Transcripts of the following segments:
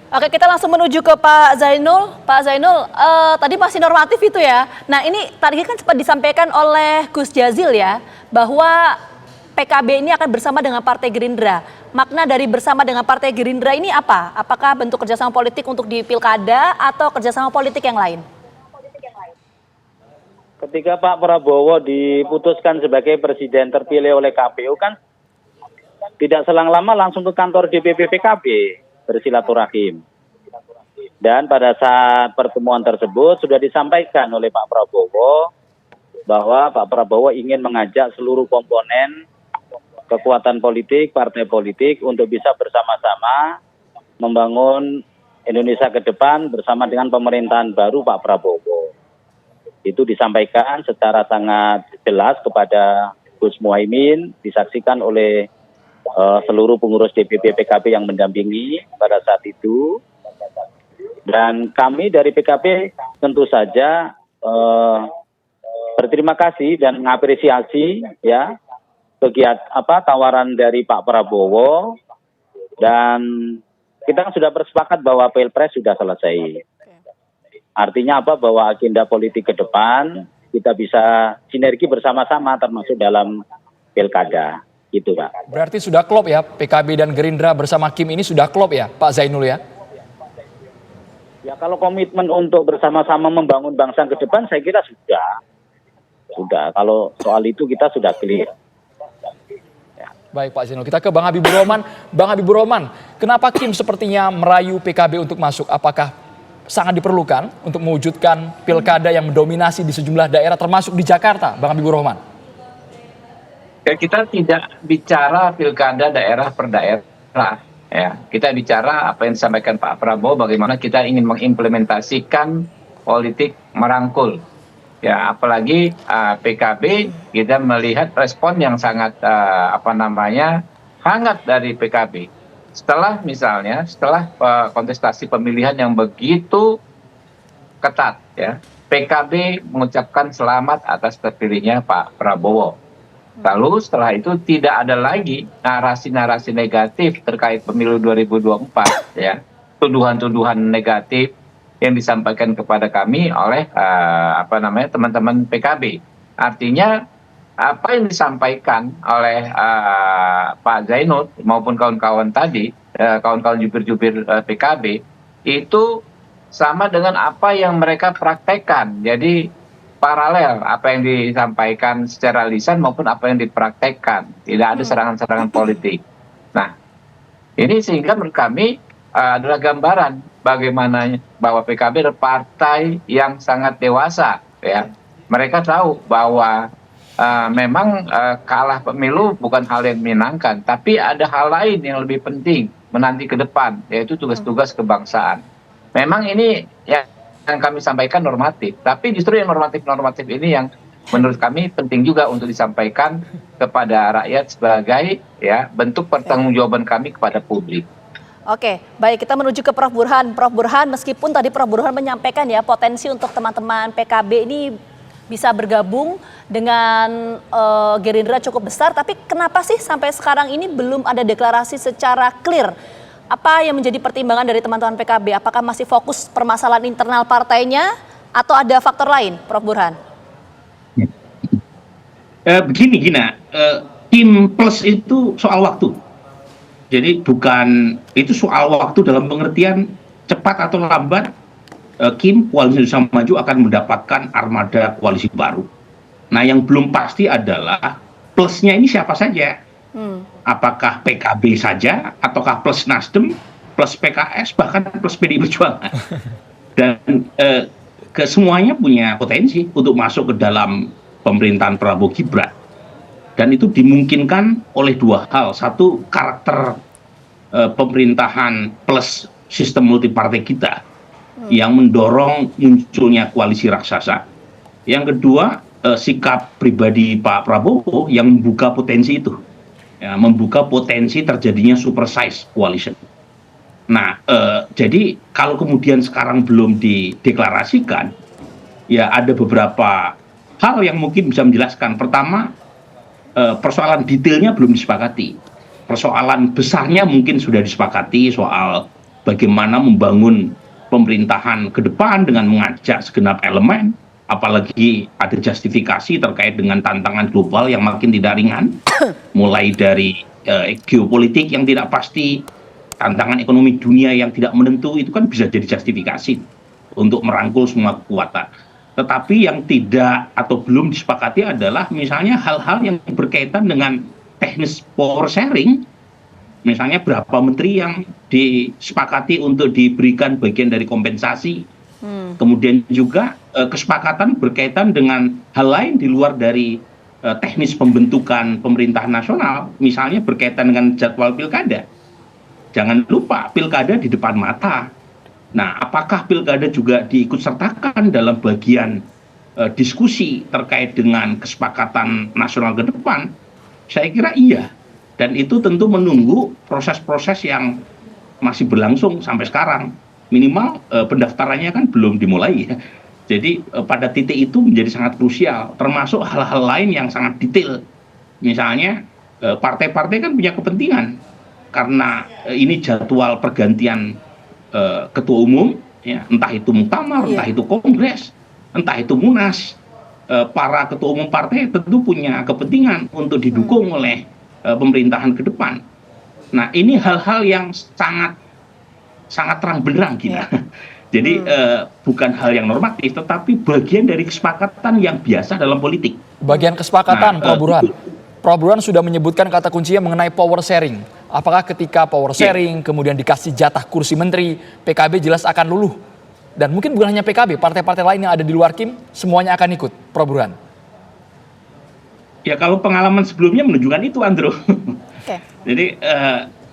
Oke, kita langsung menuju ke Pak Zainul. Pak Zainul, tadi masih normatif itu ya. Nah, ini tadi kan sempat disampaikan oleh Gus Jazil ya, bahwa PKB ini akan bersama dengan Partai Gerindra. Makna dari bersama dengan Partai Gerindra ini apa? Apakah bentuk kerjasama politik untuk di pilkada atau kerjasama politik yang lain? Ketika Pak Prabowo diputuskan sebagai presiden terpilih oleh KPU kan tidak selang lama langsung ke kantor DPP PKB bersilaturahim. Dan pada saat pertemuan tersebut sudah disampaikan oleh Pak Prabowo bahwa Pak Prabowo ingin mengajak seluruh komponen kekuatan politik, partai politik untuk bisa bersama-sama membangun Indonesia ke depan bersama dengan pemerintahan baru Pak Prabowo. Itu disampaikan secara sangat jelas kepada Gus Muhaimin, disaksikan oleh seluruh pengurus DPP PKB yang mendampingi pada saat itu. Dan kami dari PKB tentu saja berterima kasih dan mengapresiasi ya tawaran dari Pak Prabowo, dan kita sudah bersepakat bahwa Pilpres sudah selesai. Artinya apa? Bahwa agenda politik ke depan kita bisa sinergi bersama-sama termasuk dalam pilkada. Gitu, Pak. Berarti sudah klop ya, PKB dan Gerindra bersama Kim ini sudah klop ya, Pak Zainul ya? Ya, kalau komitmen untuk bersama-sama membangun bangsa ke depan, saya kira sudah. Sudah, kalau soal itu kita sudah clear. Ya. Baik Pak Zainul, kita ke Bang Habibur Rahman. Bang Habibur Rahman, kenapa Kim sepertinya merayu PKB untuk masuk? Apakah sangat diperlukan untuk mewujudkan pilkada yang mendominasi di sejumlah daerah termasuk di Jakarta, Bang Habibur Rahman? Kita tidak bicara pilkada daerah per daerah, ya. Kita bicara apa yang disampaikan Pak Prabowo, bagaimana kita ingin mengimplementasikan politik merangkul, ya. Apalagi PKB kita melihat respon yang sangat hangat dari PKB. Setelah kontestasi pemilihan yang begitu ketat, ya, PKB mengucapkan selamat atas terpilihnya Pak Prabowo. Lalu setelah itu tidak ada lagi narasi-narasi negatif terkait pemilu 2024, ya, tuduhan-tuduhan negatif yang disampaikan kepada kami oleh teman-teman PKB. Artinya apa yang disampaikan oleh Pak Zainul maupun kawan-kawan tadi, kawan-kawan jubir-jubir PKB itu sama dengan apa yang mereka praktekkan. Jadi paralel apa yang disampaikan secara lisan maupun apa yang dipraktekkan. Tidak ada serangan-serangan politik. Nah, ini sehingga menurut kami adalah gambaran bagaimana bahwa PKB adalah partai yang sangat dewasa, ya. Mereka tahu bahwa memang kalah pemilu bukan hal yang menyenangkan, tapi ada hal lain yang lebih penting menanti ke depan, yaitu tugas-tugas kebangsaan. Memang ini yang kami sampaikan normatif, tapi justru yang normatif ini yang menurut kami penting juga untuk disampaikan kepada rakyat sebagai ya bentuk pertanggungjawaban kami kepada publik. Oke, baik, kita menuju ke Prof. Burhan. Prof. Burhan, meskipun tadi Prof. Burhan menyampaikan ya potensi untuk teman-teman PKB ini bisa bergabung dengan Gerindra cukup besar, tapi kenapa sih sampai sekarang ini belum ada deklarasi secara clear? Apa yang menjadi pertimbangan dari teman-teman PKB? Apakah masih fokus permasalahan internal partainya atau ada faktor lain, Prof. Burhan? Begini Gina, Kim plus itu soal waktu. Jadi bukan itu soal waktu dalam pengertian cepat atau lambat Kim koalisi Indonesia Maju akan mendapatkan armada koalisi baru. Nah, yang belum pasti adalah plusnya ini siapa saja. Apakah PKB saja, ataukah plus Nasdem, plus PKS, bahkan plus PDI Perjuangan. Dan kesemuanya punya potensi untuk masuk ke dalam pemerintahan Prabowo Gibran. Dan itu dimungkinkan oleh dua hal. Satu, karakter pemerintahan plus sistem multipartai kita yang mendorong munculnya koalisi raksasa. Yang kedua, sikap pribadi Pak Prabowo yang membuka potensi itu. Ya, membuka potensi terjadinya super size coalition. Nah, jadi kalau kemudian sekarang belum dideklarasikan, ya ada beberapa hal yang mungkin bisa menjelaskan. Pertama, persoalan detailnya belum disepakati. Persoalan besarnya mungkin sudah disepakati soal bagaimana membangun pemerintahan ke depan dengan mengajak segenap elemen, apalagi ada justifikasi terkait dengan tantangan global yang makin tidak ringan, mulai dari geopolitik yang tidak pasti, tantangan ekonomi dunia yang tidak menentu, itu kan bisa jadi justifikasi untuk merangkul semua kekuatan. Tetapi yang tidak atau belum disepakati adalah misalnya hal-hal yang berkaitan dengan teknis power sharing, misalnya berapa menteri yang disepakati untuk diberikan bagian dari kompensasi, kemudian juga kesepakatan berkaitan dengan hal lain di luar dari teknis pembentukan pemerintahan nasional, misalnya berkaitan dengan jadwal pilkada. Jangan lupa pilkada di depan mata. Nah, apakah pilkada juga diikut sertakan dalam bagian diskusi terkait dengan kesepakatan nasional ke depan? Saya kira iya. Dan itu tentu menunggu proses-proses yang masih berlangsung sampai sekarang. Minimal pendaftarannya kan belum dimulai ya. Jadi pada titik itu menjadi sangat krusial, termasuk hal-hal lain yang sangat detail. Misalnya partai-partai kan punya kepentingan karena ini jadwal pergantian ketua umum, ya, entah itu muktamar, entah itu kongres, entah itu munas. Para ketua umum partai tentu punya kepentingan untuk didukung oleh pemerintahan ke depan. Nah, ini hal-hal yang sangat terang benderang kita. Jadi bukan hal yang normatif, tetapi bagian dari kesepakatan yang biasa dalam politik. Bagian kesepakatan, Prof. Burhan. Prof. Burhan sudah menyebutkan kata kuncinya mengenai power sharing. Apakah ketika power sharing, kemudian dikasih jatah kursi menteri, PKB jelas akan luluh? Dan mungkin bukan hanya PKB, partai-partai lain yang ada di luar KIM, semuanya akan ikut, Prof. Burhan. Ya, kalau pengalaman sebelumnya menunjukkan itu, Andrew. Okay. Jadi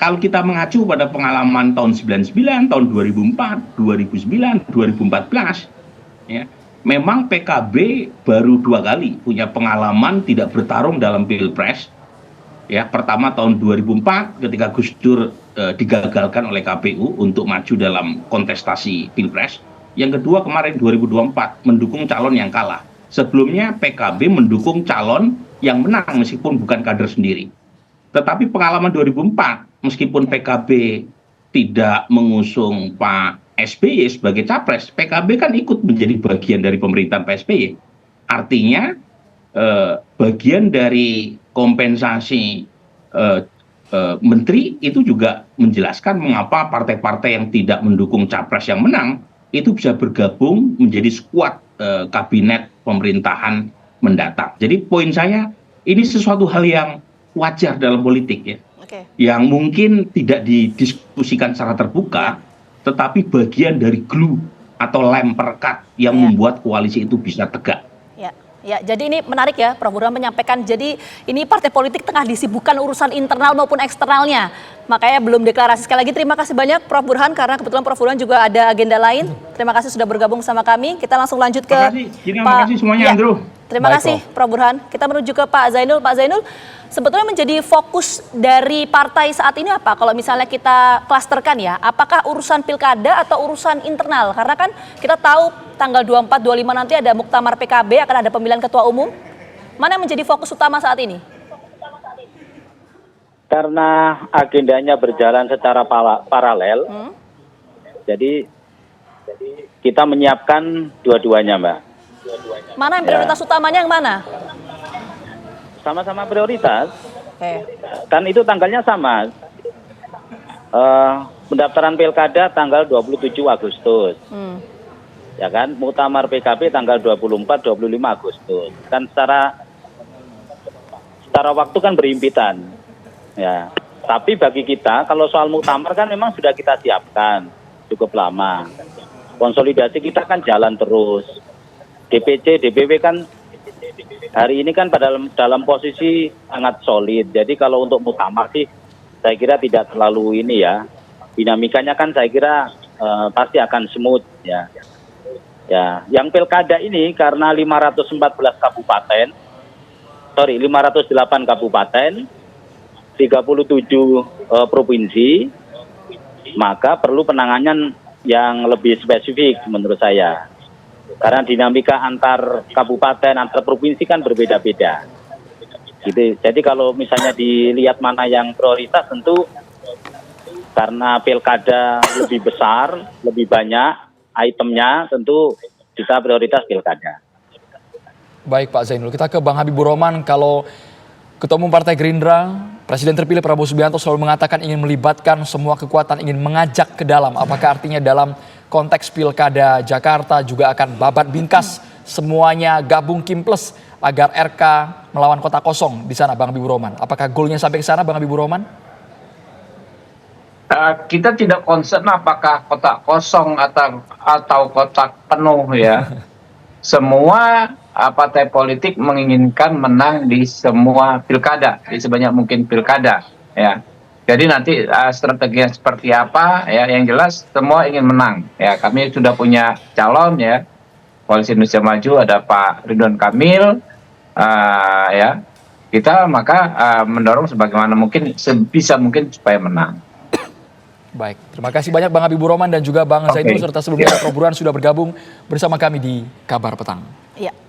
kalau kita mengacu pada pengalaman tahun 99, tahun 2004, 2009, 2014, ya, memang PKB baru 2 kali punya pengalaman tidak bertarung dalam pilpres. Ya, pertama tahun 2004 ketika Gus Dur digagalkan oleh KPU untuk maju dalam kontestasi pilpres. Yang kedua kemarin 2024 mendukung calon yang kalah. Sebelumnya PKB mendukung calon yang menang meskipun bukan kader sendiri. Tetapi pengalaman 2004 meskipun PKB tidak mengusung Pak SBY sebagai capres, PKB kan ikut menjadi bagian dari pemerintahan Pak SBY. Artinya bagian dari kompensasi menteri itu juga menjelaskan mengapa partai-partai yang tidak mendukung capres yang menang itu bisa bergabung menjadi skuad kabinet pemerintahan mendatang. Jadi poin saya, ini sesuatu hal yang wajar dalam politik ya. Yang mungkin tidak didiskusikan secara terbuka, tetapi bagian dari glue atau lem perekat yang membuat koalisi itu bisa tegak. Ya, jadi ini menarik ya, Prof. Burhan menyampaikan, jadi ini partai politik tengah disibukkan urusan internal maupun eksternalnya. Makanya belum deklarasi. Sekali lagi terima kasih banyak Prof. Burhan, karena kebetulan Prof. Burhan juga ada agenda lain. Terima kasih sudah bergabung sama kami. Kita langsung lanjut ke Terima kasih semuanya, Andrew. Terima kasih Prof. Burhan. Kita menuju ke Pak Zainul. Pak Zainul, sebetulnya menjadi fokus dari partai saat ini apa? Kalau misalnya kita klasterkan ya, apakah urusan pilkada atau urusan internal? Karena kan kita tahu tanggal 24-25 nanti ada muktamar PKB, akan ada pemilihan ketua umum. Mana yang menjadi fokus utama saat ini? Karena agendanya berjalan secara paralel, jadi kita menyiapkan dua-duanya, Mbak. Mana yang prioritas utamanya yang mana? Sama-sama prioritas. Oke. Kan itu tanggalnya sama. Pendaftaran pilkada tanggal 27 Agustus. Ya kan, muktamar PKB tanggal 24-25 Agustus. Kan secara waktu kan berhimpitan. Ya. Tapi bagi kita kalau soal muktamar kan memang sudah kita siapkan cukup lama. Konsolidasi kita kan jalan terus. DPC, DPW kan hari ini kan dalam posisi sangat solid. Jadi kalau untuk muktamar sih saya kira tidak terlalu ini ya. Dinamikanya kan saya kira pasti akan smooth ya. Ya, yang pilkada ini karena 508 kabupaten, 37 provinsi, maka perlu penanganan yang lebih spesifik menurut saya. Karena dinamika antar kabupaten, antar provinsi kan berbeda-beda. Gitu. Jadi kalau misalnya dilihat mana yang prioritas, tentu Karena pilkada lebih besar, lebih banyak itemnya, tentu kita prioritas pilkada. Baik Pak Zainul, kita ke Bang Habibur Rahman. Kalau Ketua Umum Partai Gerindra, Presiden terpilih Prabowo Subianto selalu mengatakan ingin melibatkan semua kekuatan, ingin mengajak ke dalam. Apakah artinya dalam konteks pilkada Jakarta juga akan babat bingkas semuanya gabung Kim Plus agar RK melawan kota kosong di sana, Bang Habibur Rahman? Apakah goalnya sampai ke sana, Bang Habibur Rahman? Kita tidak concern apakah kotak kosong atau kotak penuh ya. Semua partai politik menginginkan menang di semua pilkada, di sebanyak mungkin pilkada ya. Jadi nanti strateginya seperti apa ya, yang jelas semua ingin menang ya. Kami sudah punya calon ya, Koalisi Indonesia Maju, ada Pak Ridwan Kamil ya. Kita maka mendorong sebagaimana mungkin sebisa mungkin supaya menang. Baik, terima kasih banyak Bang Habibur Rahman dan juga Bang Zainul serta sebelumnya Prof. Burhan sudah bergabung bersama kami di Kabar Petang. Iya.